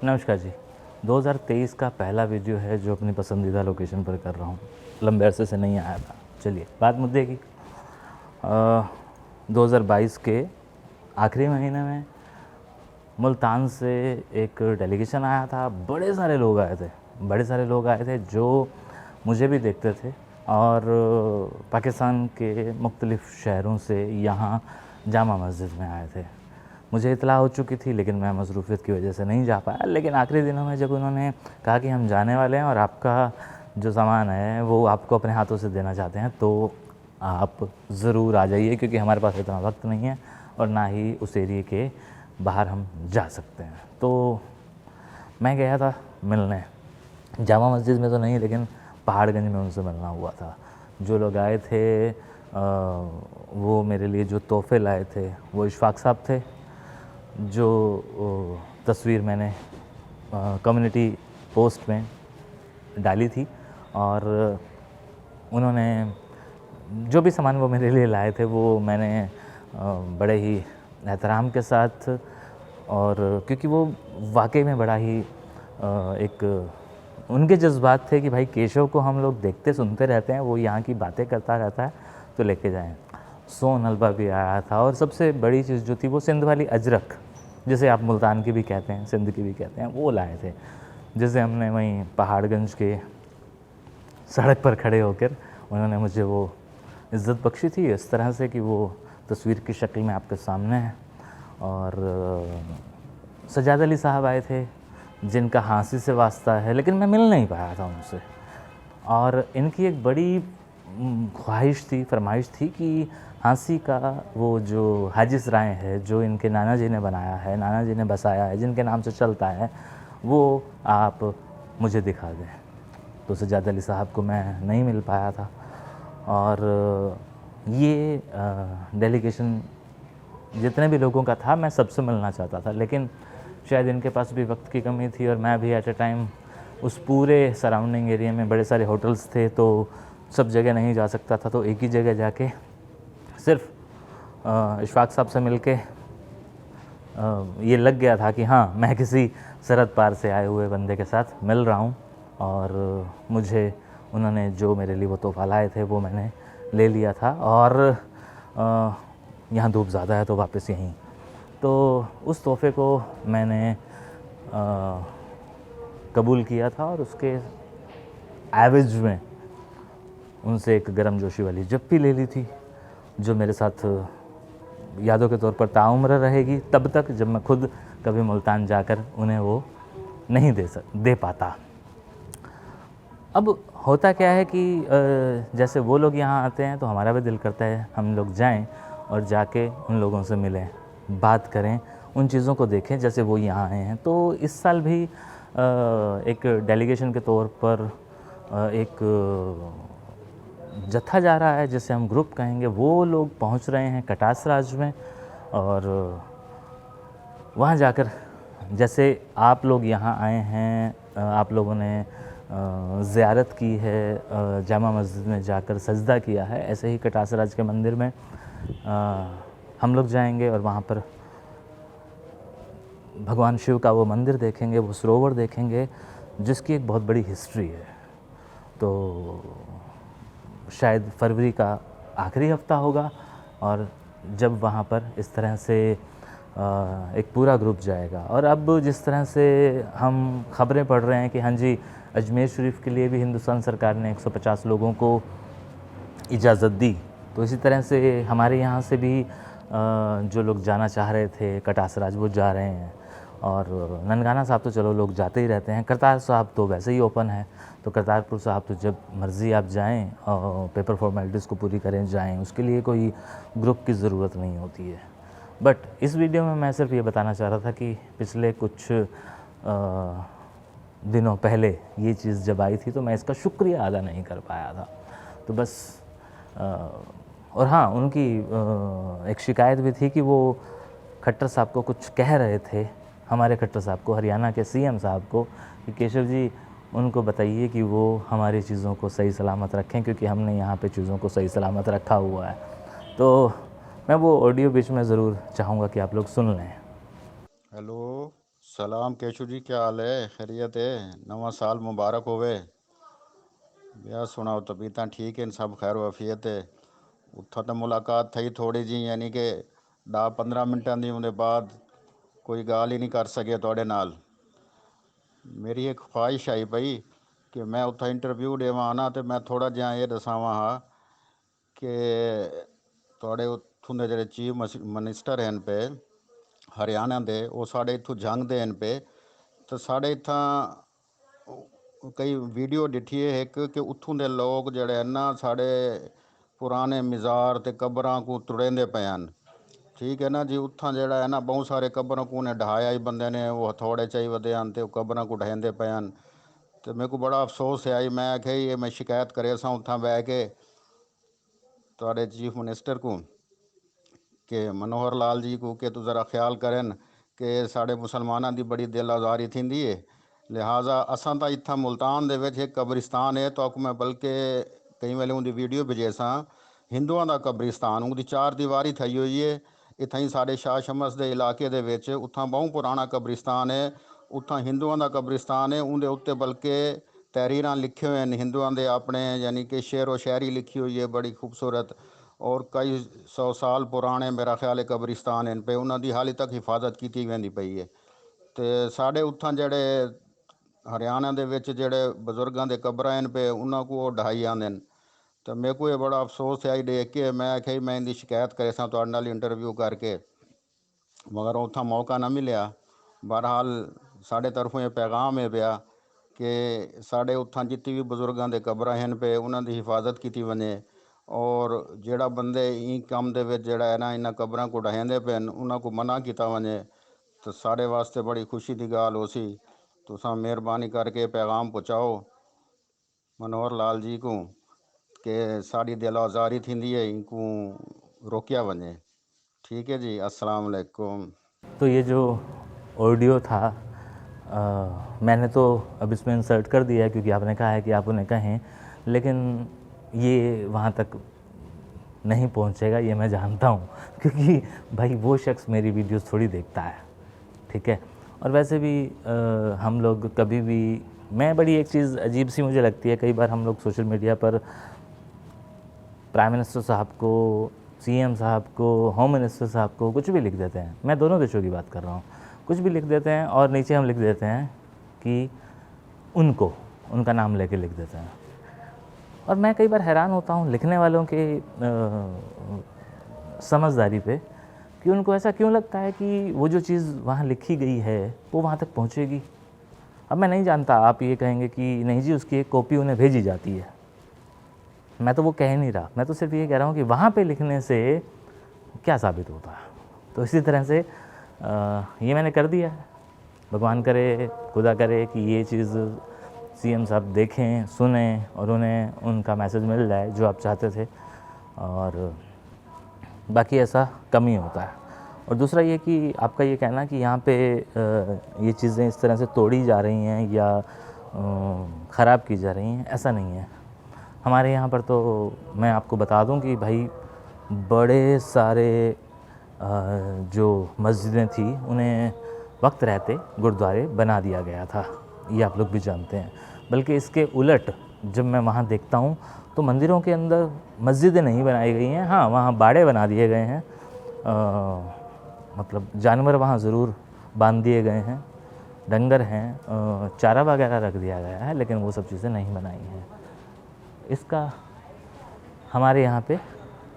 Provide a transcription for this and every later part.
नमस्कार जी। 2023 का पहला वीडियो है जो अपनी पसंदीदा लोकेशन पर कर रहा हूँ। लंबे अरसे से नहीं आया था। चलिए बात मुद्दे की। 2022 के आखिरी महीने में मुल्तान से एक डेलीगेशन आया था। बड़े सारे लोग आए थे जो मुझे भी देखते थे और पाकिस्तान के मुख्तलिफ़ शहरों से यहाँ जामा मस्जिद में आए थे। मुझे इत्तला हो चुकी थी लेकिन मैं मसरूफ़ियत की वजह से नहीं जा पाया। लेकिन आखिरी दिनों में जब उन्होंने कहा कि हम जाने वाले हैं और आपका जो सामान है वो आपको अपने हाथों से देना चाहते हैं तो आप ज़रूर आ जाइए, क्योंकि हमारे पास इतना वक्त नहीं है और ना ही उस एरिए के बाहर हम जा सकते हैं। तो मैं गया था मिलने, जामा मस्जिद में तो नहीं लेकिन पहाड़गंज में उनसे मिलना हुआ था। जो लोग आए थे वो मेरे लिए जो तोहफ़े लाए थे वो इशफाक साहब थे। जो तस्वीर मैंने कम्युनिटी पोस्ट में डाली थी और उन्होंने जो भी सामान वो मेरे लिए लाए थे वो मैंने बड़े ही एहतराम के साथ, और क्योंकि वो वाकई में बड़ा ही एक उनके जज्बात थे कि भाई केशव को हम लोग देखते सुनते रहते हैं, वो यहाँ की बातें करता रहता है तो लेके जाएं। सोन हलवा भी आया था और सबसे बड़ी चीज़ जो थी वो सिंध वाली अजरक, जिसे आप मुल्तान की भी कहते हैं, सिंध की भी कहते हैं, वो लाए थे, जिसे हमने वहीं पहाड़गंज के सड़क पर खड़े होकर उन्होंने मुझे वो इज़्ज़त बख्शी थी इस तरह से कि वो तस्वीर की शक्ल में आपके सामने है। और सजाद अली साहब आए थे जिनका हाँसी से वास्ता है, लेकिन मैं मिल नहीं पाया था उनसे। और इनकी एक बड़ी ख्वाहिश थी, फरमाइश थी कि हाँसी का वो जो हाजी सराय है जो इनके नाना जी ने बनाया है, नाना जी ने बसाया है, जिनके नाम से चलता है, वो आप मुझे दिखा दें। तो सजाद अली साहब को मैं नहीं मिल पाया था और ये डेलीगेशन जितने भी लोगों का था मैं सबसे मिलना चाहता था, लेकिन शायद इनके पास भी वक्त की कमी थी और मैं भी एट ए टाइम उस पूरे सराउंडिंग एरिया में बड़े सारे होटल्स थे तो सब जगह नहीं जा सकता था। तो एक ही जगह जाके सिर्फ इशफाक साहब से मिलके ये लग गया था कि हाँ, मैं किसी सरहद पार से आए हुए बंदे के साथ मिल रहा हूँ। और मुझे उन्होंने जो मेरे लिए वो तोहफ़ा लाए थे वो मैंने ले लिया था। और यहाँ धूप ज़्यादा है तो वापस यहीं, तो उस तोहफ़े को मैंने कबूल किया था और उसके एवज में उनसे एक गर्म जोशी वाली जप्पी ले ली थी, जो मेरे साथ यादों के तौर पर ताउम्र रहेगी तब तक जब मैं खुद कभी मुल्तान जाकर उन्हें वो नहीं दे पाता। अब होता क्या है कि जैसे वो लोग यहाँ आते हैं तो हमारा भी दिल करता है हम लोग जाएं और जाके उन लोगों से मिलें, बात करें, उन चीज़ों को देखें जैसे वो यहाँ आए हैं। तो इस साल भी एक डेलीगेशन के तौर पर एक जत्था जा रहा है, जिसे हम ग्रुप कहेंगे। वो लोग पहुँच रहे हैं कटास राज में और वहाँ जाकर जैसे आप लोग यहाँ आए हैं, आप लोगों ने ज़ियारत की है, जामा मस्जिद में जाकर सजदा किया है, ऐसे ही कटास राज के मंदिर में हम लोग जाएंगे और वहाँ पर भगवान शिव का वो मंदिर देखेंगे, वो सरोवर देखेंगे जिसकी एक बहुत बड़ी हिस्ट्री है। तो शायद फरवरी का आखिरी हफ्ता होगा और जब वहाँ पर इस तरह से एक पूरा ग्रुप जाएगा। और अब जिस तरह से हम खबरें पढ़ रहे हैं कि हाँ जी, अजमेर शरीफ के लिए भी हिंदुस्तान सरकार ने 150 लोगों को इजाज़त दी, तो इसी तरह से हमारे यहाँ से भी जो लोग जाना चाह रहे थे कटास राज वो जा रहे हैं। और ननकाना साहब तो चलो लोग जाते ही रहते हैं, करतार साहब तो वैसे ही ओपन है, तो करतारपुर साहब तो जब मर्ज़ी आप जाएं और पेपर फॉर्मेलिटीज़ को पूरी करें जाएं, उसके लिए कोई ग्रुप की ज़रूरत नहीं होती है। बट इस वीडियो में मैं सिर्फ ये बताना चाह रहा था कि पिछले कुछ दिनों पहले ये चीज़ जब आई थी तो मैं इसका शुक्रिया अदा नहीं कर पाया था। तो बस और हाँ, उनकी एक शिकायत भी थी कि वो खट्टर साहब को कुछ कह रहे थे, हमारे खट्टर साहब को, हरियाणा के सीएम साहब को, कि केशव जी उनको बताइए कि वो हमारी चीज़ों को सही सलामत रखें, क्योंकि हमने यहाँ पे चीज़ों को सही सलामत रखा हुआ है। तो मैं वो ऑडियो बीच में ज़रूर चाहूँगा कि आप लोग सुन लें। हेलो, सलाम केशु जी, क्या हाल है? खैरियत है? नवा साल मुबारक होवे। ब्याह सुनाओ, तबीयत ठीक है? सब खैर वफीयत है? उत्था तो मुलाकात थी थोड़ी जी, यानी कि 10-15 मिनटां दी उहदे बाद कोई गाल ही नहीं कर सके तुहाडे नाल। मेरी एक ख्वाहिश आई पई कि मैं उत्था इंटरव्यू देवां ना, तो मैं थोड़ा जिहा ये दसावां हा कि तुहाडे उत्थों दे जिहड़े चीफ मिनिस्टर हैं पे हरियाणा दे, वो साढ़े इत्थों जंगदे हैं पे, तो साढ़े इत्थां कई वीडियो डिठी है एक कि उत्थों दे लोग जड़े हैं ना साढ़े पुराने मज़ार ते कब्रां को तुड़ेंदे पे हैं। ठीक है ना जी, उत्थां जड़ा है ना बहुत सारे कब्रों को उन्हें ढाया ही बंदे ने, वो हथौड़े चाहिए वदे हैं तो कब्रां को ढांदे पे हैं। तो मेरे को बड़ा अफसोस है आई, मैं आखे ये मैं शिकायत करे सा उत्थां बह के तुहाडे चीफ मिनिस्टर को कि मनोहर लाल जी को कि तू ज़रा ख्याल करन कि साढ़े मुसलमाना की बड़ी दिल आज़ारी थी है। लिहाजा असा तो इतना मुल्तान दे विच एक कब्रिस्तान है, तो मैं बल्कि कई वेले उनकी वीडियो भेजे सा, हिंदुओं का कब्रिस्तान उनकी 4 दीवारी थी हुई है। इतना ही साढ़े शाह शमस के इलाके दे विच उत्थां बहुत पुराना कब्रिस्तान है, उत्थां हिंदुओं का कब्रिस्तान है। उनके उत्ते बल्कि तहरीर लिखे हुए हैं हिंदुओं के अपने, यानी कि शेर व शायरी लिखी हुई है बड़ी खूबसूरत, और कई 100 साल पुराने मेरा ख्याल है कब्रिस्तान इन पे, उन्होंने हाली तक हिफाजत की वेंदी पई है। तो साढ़े उत्थां जड़े हरियाणा दे विच जड़े बजुर्गों के कब्र इन पे उन्होंने को वो ढाई आंदे। तो मेरे को ये बड़ा अफसोस है देख के, मैं आखे मैं इनकी शिकायत करे सा तुहाडे नाल इंटरव्यू करके, मगर उत्था मौका ना मिलिया। बहरहाल साढ़े तरफों ये पैगाम है पिया कि साढ़े उत्थां जितनी भी बजुर्गों के कब्र हैं पे उन्होंने हिफाजत की वने, और जोड़ा बंदे ई काम दे विच जिहड़ा है ना इन्हां कब्रां को ढांदे पे उन्होंने को मना किया वने, तो साढ़े वास्ते बड़ी खुशी की गाल हो सी। तुसां मेहरबानी करके पैगाम पहुँचाओ मनोहर लाल जी को कि साड़ी दिल आज़ारी थी है, इनको रोकिया वने। ठीक है जी, अस्सलाम वालेकुम। तो ये जो ऑडियो था मैंने तो अब इसमें इंसर्ट कर दिया है क्योंकि आपने कहा है कि आप उन्हें कहें, लेकिन ये वहाँ तक नहीं पहुँचेगा ये मैं जानता हूँ क्योंकि भाई वो शख्स मेरी वीडियोस थोड़ी देखता है, ठीक है। और वैसे भी हम लोग कभी भी, मैं बड़ी एक चीज़ अजीब सी मुझे लगती है, कई बार हम लोग सोशल मीडिया पर प्राइम मिनिस्टर साहब को, सीएम साहब को, होम मिनिस्टर साहब को कुछ भी लिख देते हैं। मैं दोनों देशों की बात कर रहा हूँ। कुछ भी लिख देते हैं और नीचे हम लिख देते हैं कि उनको, उनका नाम लेके लिख देते हैं। और मैं कई बार हैरान होता हूँ लिखने वालों के समझदारी पे कि उनको ऐसा क्यों लगता है कि वो जो चीज़ वहाँ लिखी गई है वो वहाँ तक पहुँचेगी। अब मैं नहीं जानता, आप ये कहेंगे कि नहीं जी उसकी एक कॉपी उन्हें भेजी जाती है, मैं तो वो कह नहीं रहा, मैं तो सिर्फ ये कह रहा हूँ कि वहाँ पे लिखने से क्या साबित होता है। तो इसी तरह से ये मैंने कर दिया है। भगवान करे, खुदा करे कि ये चीज़ सीएम साहब देखें, सुने और उन्हें उनका मैसेज मिल जाए जो आप चाहते थे। और बाकी ऐसा कम ही होता है। और दूसरा ये कि आपका ये कहना कि यहाँ पे ये चीज़ें इस तरह से तोड़ी जा रही हैं या ख़राब की जा रही हैं, ऐसा नहीं है। हमारे यहाँ पर तो मैं आपको बता दूं कि भाई बड़े सारे जो मस्जिदें थी उन्हें वक्त रहते गुरुद्वारे बना दिया गया था, ये आप लोग भी जानते हैं। बल्कि इसके उलट जब मैं वहाँ देखता हूँ तो मंदिरों के अंदर मस्जिदें नहीं बनाई गई हैं, हाँ वहाँ बाड़े बना दिए गए हैं, मतलब जानवर वहाँ ज़रूर बांध दिए गए हैं, डंगर हैं, चारा वगैरह रख दिया गया है, लेकिन वो सब चीज़ें नहीं बनाई हैं। इसका हमारे यहाँ पे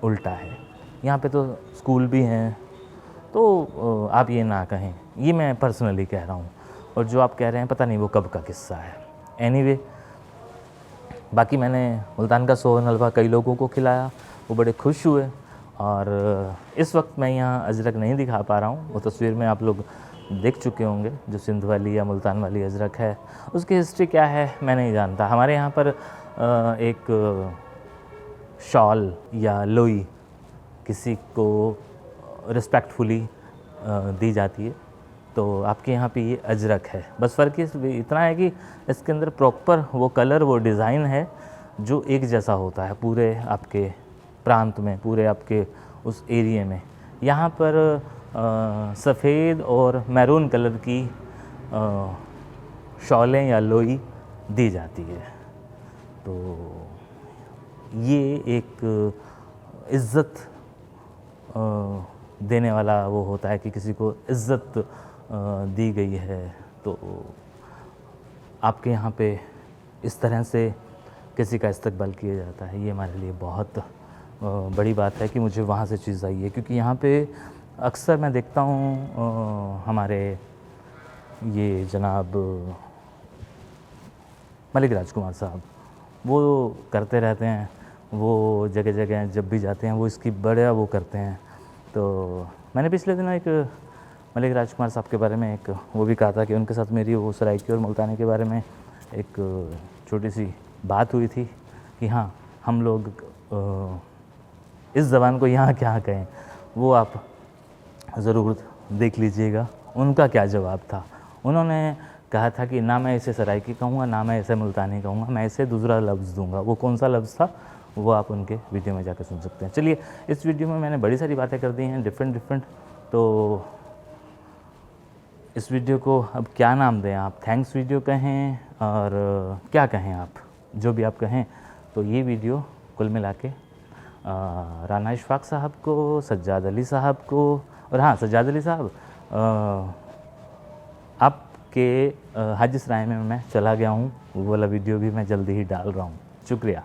उल्टा है। यहाँ पे तो स्कूल भी हैं, तो आप ये ना कहें, ये मैं पर्सनली कह रहा हूँ। और जो आप कह रहे हैं पता नहीं वो कब का किस्सा है। एनीवे, बाकी मैंने मुल्तान का सोहन हलवा कई लोगों को खिलाया, वो बड़े खुश हुए। और इस वक्त मैं यहाँ अजरक नहीं दिखा पा रहा हूँ, वो तस्वीर में आप लोग देख चुके होंगे जो सिंध वाली या मुल्तान वाली अजरक है, उसकी हिस्ट्री क्या है मैं नहीं जानता। हमारे यहाँ पर एक शॉल या लोई किसी को रिस्पेक्टफुली दी जाती है, तो आपके यहाँ पे ये अजरक है। बस फ़र्क इतना है कि इसके अंदर प्रॉपर वो कलर, वो डिज़ाइन है जो एक जैसा होता है पूरे आपके प्रांत में, पूरे आपके उस एरिए में। यहाँ पर सफ़ेद और मैरून कलर की शॉलें या लोई दी जाती है। तो ये एक इज़्ज़त देने वाला वो होता है कि किसी को इज़्ज़त दी गई है। तो आपके यहाँ पे इस तरह से किसी का इस्तकबाल किया जाता है, ये हमारे लिए बहुत बड़ी बात है कि मुझे वहाँ से चीज़ आई है। क्योंकि यहाँ पे अक्सर मैं देखता हूँ हमारे ये जनाब मलिक राजकुमार साहब वो करते रहते हैं, वो जगह जगह जब भी जाते हैं वो इसकी बड़ा वो करते हैं। तो मैंने पिछले दिनों एक मलिक राजकुमार साहब के बारे में एक वो भी कहा था कि उनके साथ मेरी वो सराइकी और मुल्तानी के बारे में एक छोटी सी बात हुई थी कि हाँ हम लोग इस ज़बान को यहाँ क्या कहें, वो आप ज़रूर देख लीजिएगा उनका क्या जवाब था। उन्होंने कहा था कि ना मैं इसे सराइकी कहूँगा, ना मैं इसे मुल्तानी कहूँगा, मैं इसे दूसरा लफ्ज़ दूंगा। वो कौन सा लफ्ज़ था वो आप उनके वीडियो में जाकर सुन सकते हैं। चलिए, इस वीडियो में मैंने बड़ी सारी बातें कर दी हैं डिफरेंट। तो इस वीडियो को अब क्या नाम दें आप, थैंक्स वीडियो कहें और क्या कहें आप, जो भी आप कहें। तो ये वीडियो कुल मिला के राना इशफाक साहब को, सज्जाद अली साहब को, और हाँ सज्जाद अली साहब आपके हज इसराए में मैं चला गया हूँ, वो वाला वीडियो भी मैं जल्दी ही डाल रहा हूँ। शुक्रिया।